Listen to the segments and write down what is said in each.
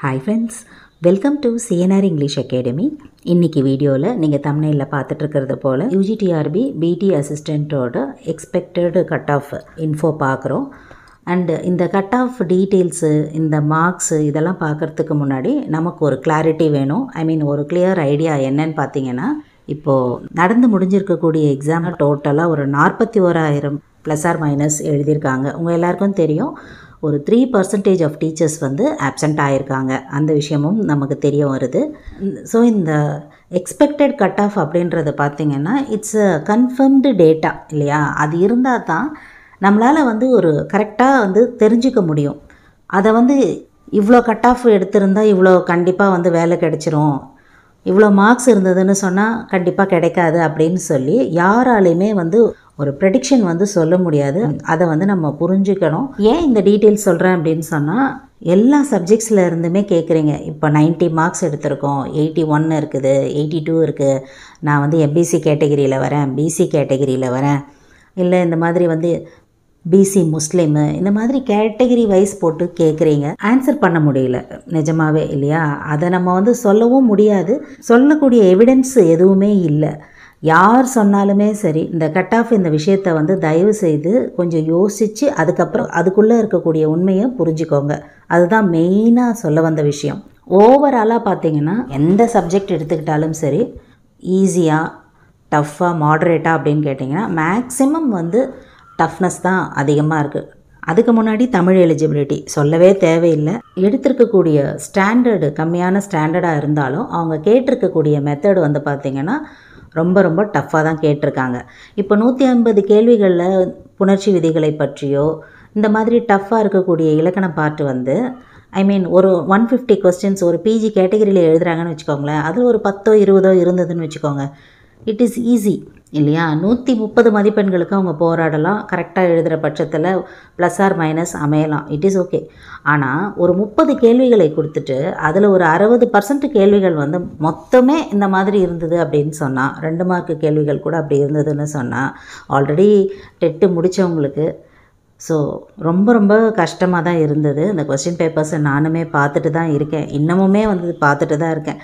Hi friends, welcome to CNR English Academy. இன்னைக்கு வீடியோவில் நீங்கள் தம்ப்நெயிலில் பார்த்துட்டு இருக்கிறது போல் UGTRB BT அசிஸ்டண்ட்டோட எக்ஸ்பெக்டட் கட் ஆஃப் இன்ஃபோ பார்க்குறோம். அண்டு இந்த கட் ஆஃப் டீட்டெயில்ஸு, இந்த மார்க்ஸு இதெல்லாம் பார்க்குறதுக்கு முன்னாடி நமக்கு ஒரு கிளாரிட்டி வேணும். ஒரு கிளியர் ஐடியா என்னன்னு பார்த்தீங்கன்னா, இப்போது நடந்து முடிஞ்சிருக்கக்கூடிய எக்ஸாம் டோட்டலாக ஒரு 41,000 ப்ளஸ் ஆர் மைனஸ் எழுதியிருக்காங்க. உங்கள் எல்லாருக்கும் தெரியும், ஒரு 3% ஆஃப் டீச்சர்ஸ் வந்து ஆப்சண்ட் ஆகியிருக்காங்க. அந்த விஷயமும் நமக்கு தெரிய வருது. ஸோ இந்த எக்ஸ்பெக்டட் கட் ஆஃப் அப்படின்றது பார்த்திங்கன்னா, இட்ஸ் அ கன்ஃபர்ம்டு டேட்டா இல்லையா? அது இருந்தால் தான் நம்மளால் வந்து ஒரு கரெக்டாக வந்து தெரிஞ்சுக்க முடியும். அதை வந்து இவ்வளோ கட் ஆஃப் எடுத்திருந்தால் இவ்வளோ கண்டிப்பாக வந்து வேலை கிடைச்சிரும், இவ்வளோ மார்க்ஸ் இருந்ததுன்னு சொன்னால் கண்டிப்பாக கிடைக்காது அப்படின்னு சொல்லி யாராலையுமே வந்து ஒரு ப்ரெடிக்ஷன் வந்து சொல்ல முடியாது. அதை வந்து நம்ம புரிஞ்சுக்கணும். ஏன் இந்த டீட்டெயில்ஸ் சொல்கிறேன் அப்படின்னு சொன்னால், எல்லா சப்ஜெக்ட்ஸில் இருந்துமே கேட்குறீங்க. இப்போ 90 மார்க்ஸ் எடுத்திருக்கோம், 81 இருக்குது, 82 இருக்குது, நான் வந்து எம்பிசி கேட்டகிரியில் வரேன், பிசி கேட்டகிரியில் வரேன், இல்லை இந்த மாதிரி வந்து பிசி முஸ்லீமு, இந்த மாதிரி கேட்டகிரி வைஸ் போட்டு கேட்குறீங்க. ஆன்சர் பண்ண முடியல நிஜமாகவே இல்லையா? அதை நம்ம வந்து சொல்லவும் முடியாது. சொல்லக்கூடிய எவிடன்ஸ் எதுவுமே இல்லை. யார் சொன்னாலுமே சரி, இந்த கட் ஆஃப் இந்த விஷயத்தை வந்து தயவு செய்து கொஞ்சம் யோசித்து அதுக்கப்புறம் அதுக்குள்ளே இருக்கக்கூடிய உண்மையை புரிஞ்சுக்கோங்க. அதுதான் மெயினாக சொல்ல வந்த விஷயம். ஓவராலாக பார்த்தீங்கன்னா, எந்த சப்ஜெக்ட் எடுத்துக்கிட்டாலும் சரி, ஈஸியாக டஃப்பாக மாடரேட்டாக அப்படின்னு கேட்டிங்கன்னா, மேக்ஸிமம் வந்து டஃப்னஸ் தான் அதிகமாக இருக்குது. அதுக்கு முன்னாடி தமிழ் எலிஜிபிலிட்டி சொல்லவே தேவையில்லை. எடுத்திருக்கக்கூடிய ஸ்டாண்டர்டு கம்மியான ஸ்டாண்டர்டாக இருந்தாலும் அவங்க கேட்டிருக்கக்கூடிய மெத்தட் வந்து பார்த்திங்கன்னா ரொம்ப ரொம்ப டஃப்பாக தான் கேட்டிருக்காங்க. இப்போ 150 கேள்விகளில் புணர்ச்சி விதிகளை பற்றியோ இந்த மாதிரி டஃப்பாக இருக்கக்கூடிய இலக்கண பாட்டு வந்து ஒரு 150 கொஸ்டின்ஸ் ஒரு பிஜி கேட்டகரியில் எழுதுகிறாங்கன்னு வச்சுக்கோங்களேன். அதில் ஒரு 10ஓ 20ஓ இருந்ததுன்னு வச்சுக்கோங்க, இட் இஸ் ஈஸி இல்லையா? 130 மதிப்பெண்களுக்கு அவங்க போராடலாம். கரெக்டாக எழுதுகிற பட்சத்தில் ப்ளஸ் ஆர் மைனஸ் அமையலாம், இட் இஸ் ஓகே. ஆனால் ஒரு 30 கேள்விகளை கொடுத்துட்டு அதில் ஒரு 60% கேள்விகள் வந்து மொத்தமே இந்த மாதிரி இருந்தது அப்படின்னு சொன்னால், 2 மார்க்கு கேள்விகள் கூட அப்படி இருந்ததுன்னு சொன்னால், ஆல்ரெடி டெட்டு முடித்தவங்களுக்கு ஸோ ரொம்ப ரொம்ப கஷ்டமாக தான் இருந்தது. இந்த கொஸ்டின் பேப்பர்ஸை நானுமே பார்த்துட்டு தான் இருக்கேன், இன்னமுமே வந்து பார்த்துட்டு தான் இருக்கேன்.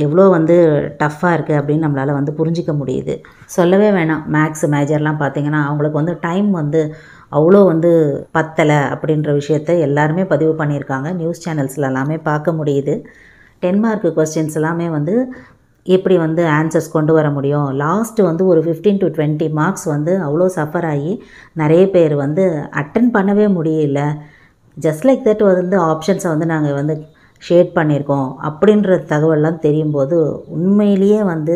எவ்வளோ வந்து டஃப்பாக இருக்குது அப்படின்னு நம்மளால் வந்து புரிஞ்சிக்க முடியுது. சொல்லவே வேணாம், மேக்ஸ் மேஜர்லாம் பார்த்திங்கன்னா அவங்களுக்கு வந்து டைம் வந்து அவ்வளோ வந்து பத்தலை அப்படின்ற விஷயத்த எல்லாருமே பதிவு பண்ணியிருக்காங்க. நியூஸ் சேனல்ஸில் எல்லாமே பார்க்க முடியுது. 10 மார்க்கு கொஸ்டின்ஸ் எல்லாமே வந்து எப்படி வந்து ஆன்சர்ஸ் கொண்டு வர முடியும். லாஸ்ட்டு வந்து ஒரு 15 to 20 மார்க்ஸ் வந்து அவ்வளோ சஃபர் ஆகி நிறைய பேர் வந்து அட்டன் பண்ணவே முடியல. ஜஸ்ட் லைக் தட் வந்து ஆப்ஷன்ஸை வந்து நாங்கள் வந்து ஷேட் பண்ணியிருக்கோம் அப்படின்ற தகவல்லாம் தெரியும்போது உண்மையிலேயே வந்து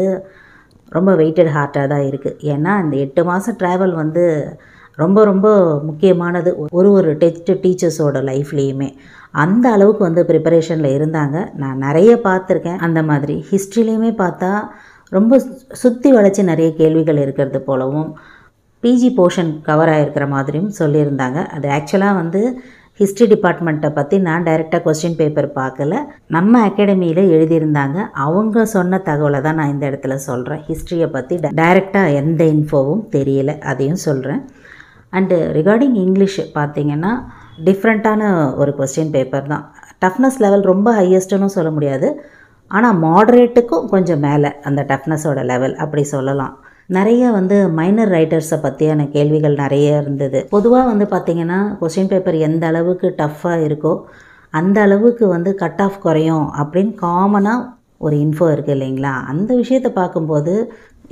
ரொம்ப வெயிட்டட் ஹார்ட்டாக தான் இருக்குது. ஏன்னா இந்த 8 மாதம் ட்ராவல் வந்து ரொம்ப ரொம்ப முக்கியமானது ஒரு டீச்சர்ஸோட லைஃப்லேயுமே. அந்த அளவுக்கு வந்து ப்ரிப்பரேஷனில் இருந்தாங்க. நான் நிறைய பார்த்துருக்கேன். அந்த மாதிரி ஹிஸ்ட்ரிலையுமே பார்த்தா ரொம்ப சுற்றி வளைச்சி நிறைய கேள்விகள் இருக்கிறது போலவும், பிஜி போர்ஷன் கவர் ஆகிருக்கிற மாதிரியும் சொல்லியிருந்தாங்க. அது ஆக்சுவலாக வந்து ஹிஸ்ட்ரி டிபார்ட்மெண்ட்டை பற்றி நான் டைரெக்டாக கொஸ்டின் பேப்பர் பார்க்கல, நம்ம அகாடமியில் எழுதியிருந்தாங்க. அவங்க சொன்ன தகவலை தான் நான் இந்த இடத்துல சொல்கிறேன். ஹிஸ்ட்ரியை பற்றி டைரெக்டாக எந்த இன்ஃபோவும் தெரியல, அதையும் சொல்கிறேன். அண்டு ரிகார்டிங் இங்கிலீஷ் பார்த்திங்கன்னா டிஃப்ரெண்ட்டான ஒரு கொஸ்டின் பேப்பர் தான். டஃப்னஸ் லெவல் ரொம்ப ஹையஸ்ட்டுன்னு சொல்ல முடியாது, ஆனால் மாடரேட்டுக்கும் கொஞ்சம் மேலே அந்த டஃப்னஸோட லெவல் அப்படி சொல்லலாம். நிறைய வந்து மைனர் ரைட்டர்ஸை பற்றியான கேள்விகள் நிறைய இருந்தது. பொதுவாக வந்து பார்த்திங்கன்னா கொஸ்டின் பேப்பர் எந்த அளவுக்கு டஃப்பாக இருக்கோ அந்த அளவுக்கு வந்து கட் ஆஃப் குறையும் அப்படின்னு காமனாக ஒரு இன்ஃபோ இருக்குது இல்லைங்களா? அந்த விஷயத்தை பார்க்கும்போது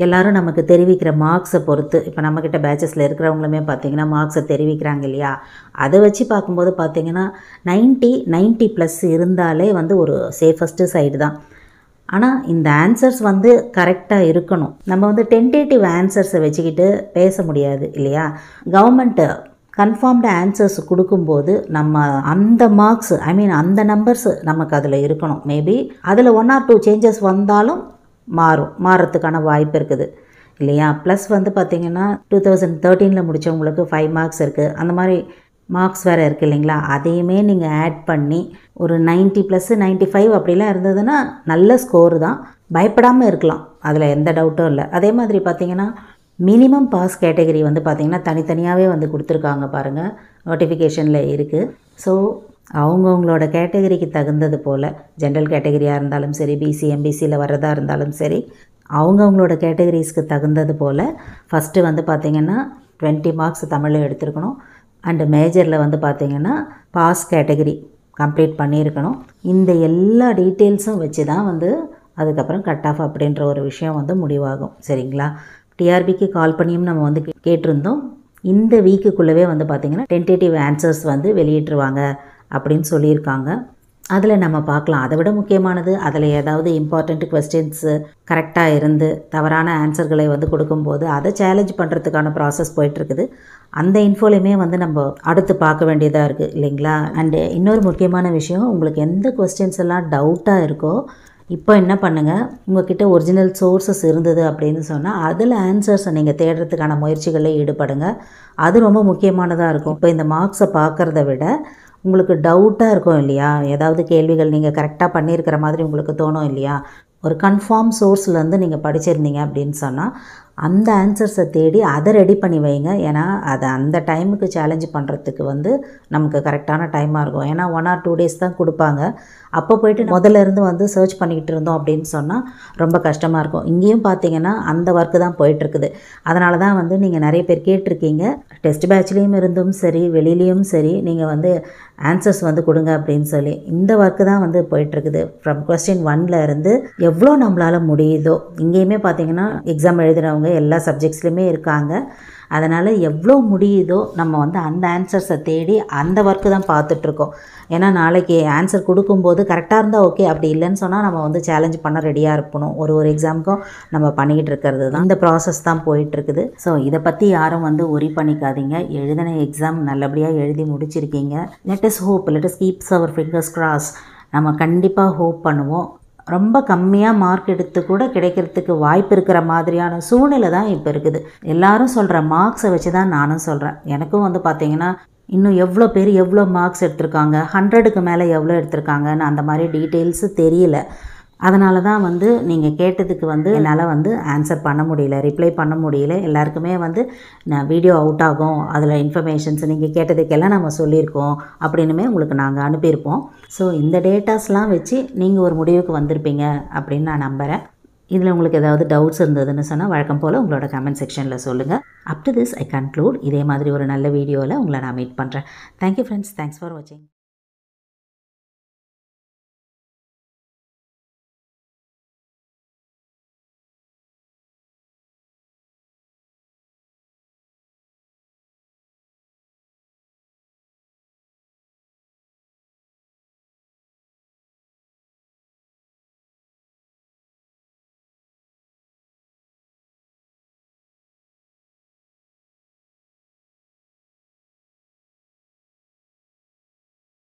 எல்லோரும் நமக்கு தெரிவிக்கிற மார்க்ஸை பொறுத்து, இப்போ நம்மக்கிட்ட பேச்சஸில் இருக்கிறவங்களுமே பார்த்திங்கன்னா மார்க்ஸை தெரிவிக்கிறாங்க இல்லையா? அதை வச்சு பார்க்கும்போது பார்த்திங்கன்னா 90+ இருந்தாலே வந்து ஒரு சேஃபஸ்ட்டு சைடு தான். ஆனால் இந்த ஆன்சர்ஸ் வந்து கரெக்டாக இருக்கணும். நம்ம வந்து டென்டேட்டிவ் ஆன்சர்ஸை வச்சுக்கிட்டு பேச முடியாது இல்லையா? கவர்மெண்ட்டு கன்ஃபார்ம்டு ஆன்சர்ஸ் கொடுக்கும்போது நம்ம அந்த மார்க்ஸ் அந்த நம்பர்ஸ் நமக்கு அதில் இருக்கணும். மேபி அதில் 1 or 2 சேஞ்சஸ் வந்தாலும் மாறுறதுக்கான வாய்ப்பு இருக்குது இல்லையா? ப்ளஸ் வந்து பார்த்திங்கன்னா 2013 முடித்தவங்களுக்கு 5 மார்க்ஸ் இருக்குது. அந்த மாதிரி மார்க்ஸ் வேறு இருக்குது இல்லைங்களா? அதையுமே நீங்கள் ஆட் பண்ணி ஒரு 90+ 95 அப்படிலாம் இருந்ததுன்னா நல்ல ஸ்கோரு தான், பயப்படாமல் இருக்கலாம், அதில் எந்த டவுட்டும் இல்லை. அதே மாதிரி பார்த்திங்கன்னா மினிமம் பாஸ் கேட்டகரி வந்து பார்த்திங்கன்னா தனித்தனியாகவே வந்து கொடுத்துருக்காங்க பாருங்கள், நோட்டிஃபிகேஷனில் இருக்குது. ஸோ அவங்கவுங்களோட கேட்டகரிக்கு தகுந்தது போல், ஜென்ரல் கேட்டகரியாக இருந்தாலும் சரி, பிசி எம்பிசியில் வர்றதா இருந்தாலும் சரி, அவங்கவுங்களோட கேட்டகரிஸ்க்கு தகுந்தது போல் ஃபஸ்ட்டு வந்து பார்த்திங்கன்னா 20 மார்க்ஸ் தமிழில் எடுத்துருக்கணும். அண்டு மேஜரில் வந்து பார்த்திங்கன்னா பாஸ் கேட்டகரி கம்ப்ளீட் பண்ணியிருக்கணும். இந்த எல்லா டீட்டெயில்ஸும் வச்சு தான் வந்து அதுக்கப்புறம் கட் ஆஃப் அப்படின்ற ஒரு விஷயம் வந்து முடிவாகும். சரிங்களா? டிஆர்பிக்கு கால் பண்ணியும் நம்ம வந்து கேட்டிருந்தோம். இந்த வீக்குக்குள்ளவே வந்து பார்த்திங்கன்னா டென்டேட்டிவ் ஆன்சர்ஸ் வந்து வெளியிட்டுருவாங்க அப்படின்னு சொல்லியிருக்காங்க. அதில் நம்ம பார்க்கலாம். அதை விட முக்கியமானது, அதில் ஏதாவது இம்பார்ட்டண்ட் கொஸ்டின்ஸு கரெக்டாக இருந்து தவறான ஆன்சர்களை வந்து கொடுக்கும்போது அதை சேலஞ்ச் பண்ணுறதுக்கான ப்ராசஸ் போயிட்டுருக்குது. அந்த இன்ஃபோலையுமே வந்து நம்ம அடுத்து பார்க்க வேண்டியதாக இருக்குது இல்லைங்களா? அண்டு இன்னொரு முக்கியமான விஷயம், உங்களுக்கு எந்த கொஸ்டின்ஸ் எல்லாம் டவுட்டாக இருக்கோ இப்போ என்ன பண்ணுங்கள், உங்கள்கிட்ட ஒரிஜினல் சோர்ஸஸ் இருந்தது அப்படின்னு சொன்னால் அதில் ஆன்சர்ஸை நீங்கள் தேடுறதுக்கான முயற்சிகளில் ஈடுபடுங்க. அது ரொம்ப முக்கியமானதாக இருக்கும். இப்போ இந்த மார்க்ஸை பார்க்குறத விட உங்களுக்கு டவுட்டாக இருக்கும் இல்லையா, ஏதாவது கேள்விகள் நீங்கள் கரெக்டாக பண்ணியிருக்கிற மாதிரி உங்களுக்கு தோணும் இல்லையா, ஒரு கன்ஃபார்ம் சோர்ஸ்லேருந்து நீங்கள் படிச்சிருந்தீங்க அப்படின்னு சொன்னால் அந்த ஆன்சர்ஸை தேடி அதை ரெடி பண்ணி வைங்க. ஏன்னா அதை அந்த டைமுக்கு சேலஞ்சு பண்ணுறதுக்கு வந்து நமக்கு கரெக்டான டைமாக இருக்கும். ஏன்னா 1 or 2 days தான் கொடுப்பாங்க. அப்போ போய்ட்டு முதல்ல இருந்து வந்து சர்ச் பண்ணிக்கிட்டு இருந்தோம் அப்படின்னு சொன்னால் ரொம்ப கஷ்டமாக இருக்கும். இங்கேயும் பார்த்தீங்கன்னா அந்த ஒர்க்கு தான் போயிட்டுருக்குது. அதனால தான் வந்து நீங்கள் நிறைய பேர் கேட்டிருக்கீங்க, டெஸ்ட் பேட்ச்லேயும் இருந்தும் சரி வெளியிலையும் சரி நீங்கள் வந்து ஆன்சர்ஸ் வந்து கொடுங்க அப்படின்னு சொல்லி. இந்த ஒர்க்கு தான் வந்து போயிட்டுருக்குது. ஃப்ரம் கொஸ்டின் 1ல் இருந்து எவ்வளோ நம்மளால் முடியுதோ, இங்கேயுமே பார்த்தீங்கன்னா எக்ஸாம் எழுதுகிறவங்க எல்லா சப்ஜெக்ட்ஸ்லையுமே இருக்காங்க. அதனால் எவ்வளோ முடியுதோ நம்ம வந்து அந்த ஆன்சர்ஸை தேடி அந்த ஒர்க்கு தான் பார்த்துட்ருக்கோம். ஏன்னா நாளைக்கு ஆன்சர் கொடுக்கும்போது கரெக்டாக இருந்தால் ஓகே, அப்படி இல்லைன்னு சொன்னால் நம்ம வந்து சேலஞ்ச் பண்ண ரெடியாக இருக்கணும். ஒரு எக்ஸாமுக்கும் நம்ம பண்ணிக்கிட்டு இருக்கிறது தான் இந்த ப்ராசஸ் தான் போயிட்டுருக்குது. ஸோ இதை பற்றி யாரும் வந்து ஒரி பண்ணிக்காதீங்க. எழுதின எக்ஸாம் நல்லபடியாக எழுதி முடிச்சிருக்கீங்க. Let us hope, let us keeps our fingers cross. நம்ம கண்டிப்பாக ஹோப் பண்ணுவோம். ரொம்ப கம்மியாக மார்க் எடுத்து கூட கிடைக்கிறதுக்கு வாய்ப்பு இருக்கிற மாதிரியான சூழ்நிலை தான் இப்போ இருக்குது. எல்லாரும் சொல்கிற மார்க்ஸை வச்சு தான் நானும் சொல்கிறேன். எனக்கும் வந்து பார்த்திங்கன்னா இன்னும் எவ்வளோ பேர் எவ்வளோ மார்க்ஸ் எடுத்திருக்காங்க, 100க்கு மேலே எவ்வளோ எடுத்திருக்காங்கன்னு அந்த மாதிரி டீட்டெயில்ஸு தெரியல. அதனால தான் வந்து நீங்கள் கேட்டதுக்கு வந்து என்னால் வந்து ஆன்சர் பண்ண முடியல, ரிப்ளை பண்ண முடியல. எல்லாருக்குமே வந்து நான் வீடியோ அவுட் ஆகும், அதில் இன்ஃபர்மேஷன்ஸ் நீங்கள் கேட்டதுக்கெல்லாம் நம்ம சொல்லியிருக்கோம் அப்படின்னுமே உங்களுக்கு நாங்கள் அனுப்பியிருப்போம். ஸோ இந்த டேட்டாஸ்லாம் வச்சு நீங்கள் ஒரு முடிவுக்கு வந்திருப்பீங்க அப்படின்னு நான் நம்புகிறேன். இதில் உங்களுக்கு ஏதாவது டவுட்ஸ் இருந்ததுன்னு சொன்னால் வழக்கம் போல் உங்களோட கமெண்ட் செக்ஷனில் சொல்லுங்கள். Up to this I conclude. இதே மாதிரி ஒரு நல்ல வீடியோவில் உங்களை நான் மீட் பண்ணுறேன். தேங்க்யூ ஃப்ரெண்ட்ஸ், தேங்க்ஸ் ஃபார் வாட்சிங்.